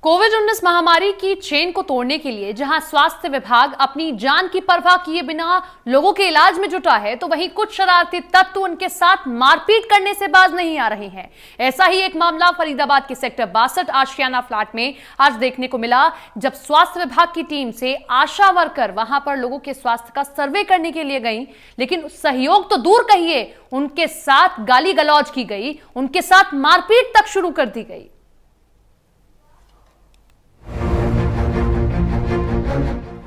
कोविड-19 महामारी की चेन को तोड़ने के लिए जहां स्वास्थ्य विभाग अपनी जान की परवाह किए बिना लोगों के इलाज में जुटा है, तो वहीं कुछ शरारती तत्व उनके साथ मारपीट करने से बाज नहीं आ रहे हैं। ऐसा ही एक मामला फरीदाबाद के सेक्टर 62 आशियाना फ्लैट में आज देखने को मिला, जब स्वास्थ्य विभाग की टीम से आशा वर्कर वहां पर लोगों के स्वास्थ्य का सर्वे करने के लिए गई, लेकिन सहयोग तो दूर कहिए, उनके साथ गाली गलौज की गई, उनके साथ मारपीट तक शुरू कर दी गई।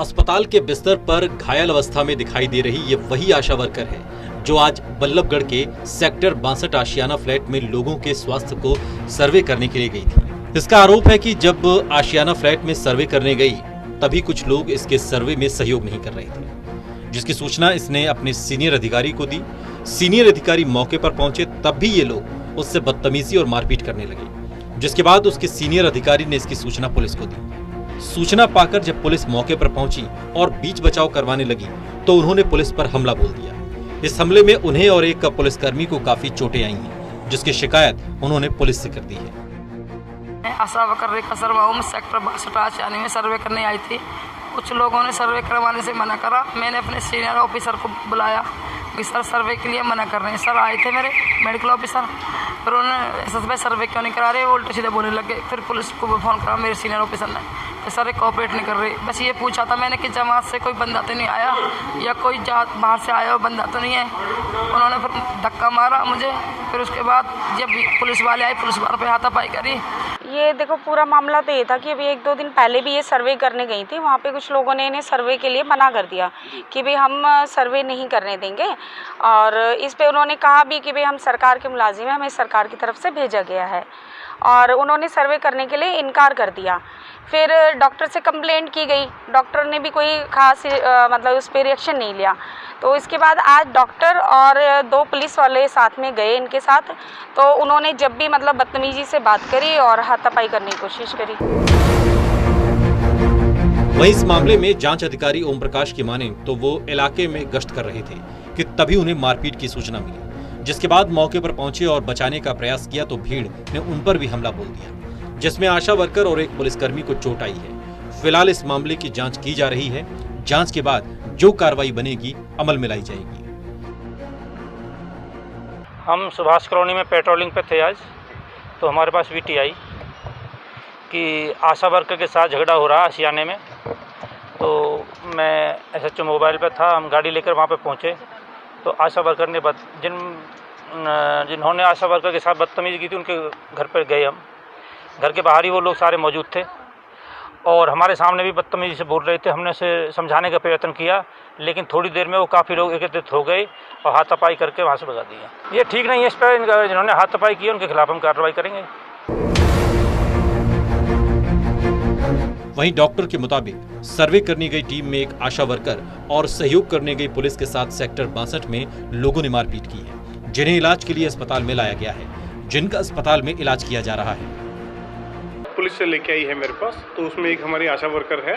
अस्पताल के बिस्तर पर घायल अवस्था में दिखाई दे रही ये वही आशा वर्कर है जो आज बल्लभगढ़ के सेक्टर 62 आशियाना फ्लैट में लोगों के स्वास्थ्य को सर्वे करने के लिए गई थी। इसका आरोप है कि जब आशियाना फ्लैट में सर्वे करने गई, तभी कुछ लोग इसके सर्वे में सहयोग नहीं कर रहे थे, जिसकी सूचना इसने अपने सीनियर अधिकारी को दी। सीनियर अधिकारी मौके पर पहुंचे, तब भी ये लोग उससे बदतमीजी और मारपीट करने लगे, जिसके बाद उसके सीनियर अधिकारी ने इसकी सूचना पुलिस को दी। सूचना पाकर जब पुलिस मौके पर पहुंची और बीच बचाव करवाने लगी, तो उन्होंने पुलिस पर हमला बोल दिया। इस हमले में उन्हें और एक पुलिसकर्मी को काफी चोटें आई हैं, जिसकी शिकायत उन्होंने पुलिस से कर दी है। आशा वर्कर रेखा शर्मा हूँ, सेक्टर 62 आशियाना में सर्वे करने आई थी। कुछ लोगों ने सर्वे करवाने से मना करा। मैंने अपने सीनियर ऑफिसर को बुलाया कि सर सर्वे के लिए मना कर रहे हैं। सर आए थे मेरे मेडिकल ऑफिसर, फिर उन्होंने एसएसबी सर्वे क्यों नहीं करा रहे, उल्टे सीधे बोलने लगे। फिर पुलिस को भी फ़ोन करा मेरे सीनियर ऑफिसर ने, तो सर कोऑपरेट नहीं कर रहे। बस ये पूछा था मैंने कि जमात से कोई बंदा तो नहीं आया या कोई बाहर से आया हो बंदा तो नहीं है। उन्होंने फिर धक्का मारा मुझे। फिर उसके बाद जब पुलिस वाले आए, पुलिस वालों पर हाथापाई करी। ये देखो, पूरा मामला तो ये था कि अभी 1-2 दिन पहले भी ये सर्वे करने गई थी। वहाँ पे कुछ लोगों ने इन्हें सर्वे के लिए मना कर दिया कि भाई हम सर्वे नहीं करने देंगे, और इस पे उन्होंने कहा भी कि भाई हम सरकार के मुलाजिम हैं, हमें सरकार की तरफ से भेजा गया है, और उन्होंने सर्वे करने के लिए इनकार कर दिया। फिर डॉक्टर से कंप्लेंट की गई, डॉक्टर ने भी कोई खास मतलब उस पर रिएक्शन नहीं लिया। तो इसके बाद आज डॉक्टर और 2 पुलिस वाले साथ में गए इनके साथ, तो उन्होंने जब भी मतलब बदतमीजी से बात करी और हाथापाई करने की कोशिश करी। वहीं इस मामले में जांच अधिकारी ओम प्रकाश की माने तो वो इलाके में गश्त कर रहे थे कि तभी उन्हें मारपीट की सूचना मिली, जिसके बाद मौके पर पहुंचे और बचाने का प्रयास किया तो भीड़ ने उन पर भी हमला बोल दिया, जिसमें आशा वर्कर और एक पुलिसकर्मी को चोट आई है। फिलहाल इस मामले की जांच की जा रही है। जांच के बाद जो कार्रवाई बनेगी अमल में लाई जाएगी। हम सुभाष कॉलोनी में पेट्रोलिंग पे थे आज, तो हमारे पास वीटी आई कि आशा वर्कर के साथ झगड़ा हो रहा आशियाने में। तो मैं एसएचओ मोबाइल पे था, हम गाड़ी लेकर वहाँ पे पहुँचे, तो आशा वर्कर ने जिन्होंने आशा वर्कर के साथ बदतमीजी की थी, उनके घर पर गए हम। घर के बाहर ही वो लोग सारे मौजूद थे और हमारे सामने भी बदतमीजी से बोल रहे थे। हमने उसे समझाने का प्रयत्न किया, लेकिन थोड़ी देर में वो काफ़ी लोग एकत्रित हो गए और हाथापाई करके वहाँ से भगा दिया। ये ठीक नहीं है। इस पर जिन्होंने हाथापाई की उनके खिलाफ हम कार्रवाई करेंगे। वहीं डॉक्टर के मुताबिक सर्वे करने गई टीम में एक आशा वर्कर और सहयोग करने गई पुलिस के साथ सेक्टर 62 में लोगों ने मारपीट की है, जिन्हें इलाज के लिए अस्पताल में लाया गया है, जिनका अस्पताल में इलाज किया जा रहा है। पुलिस से लेके आई है मेरे पास, तो उसमें एक हमारी आशा वर्कर है,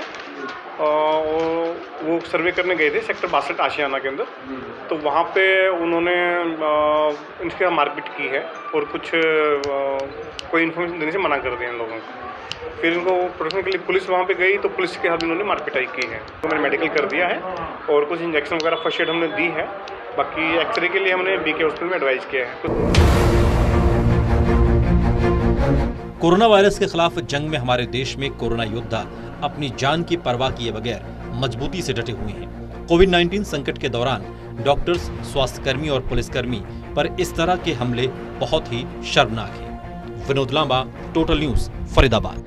वो सर्वे करने गए थे सेक्टर 62 आशियाना के अंदर। तो वहाँ पे उन्होंने इनके यहाँ मारपीट की है और कुछ कोई इन्फॉर्मेशन देने से मना कर दिया इन लोगों को। फिर इनको प्रोटेक्शन के लिए पुलिस वहाँ पे गई, तो पुलिस के हाथ इन्होंने मारपिटाई की है। तो मैंने मेडिकल कर दिया है और कुछ इंजेक्शन वगैरह फर्स्ट एड हमने दी है। बाकी एक्सरे के लिए हमने बीके हॉस्पिटल में एडवाइस किया है। कोरोना वायरस के खिलाफ जंग में हमारे देश में कोरोना योद्धा अपनी जान की परवाह किए बगैर मजबूती से डटे हुए हैं। कोविड-19 संकट के दौरान डॉक्टर्स, स्वास्थ्यकर्मी और पुलिसकर्मी पर इस तरह के हमले बहुत ही शर्मनाक हैं। Vinod Lamba, total news, Faridabad.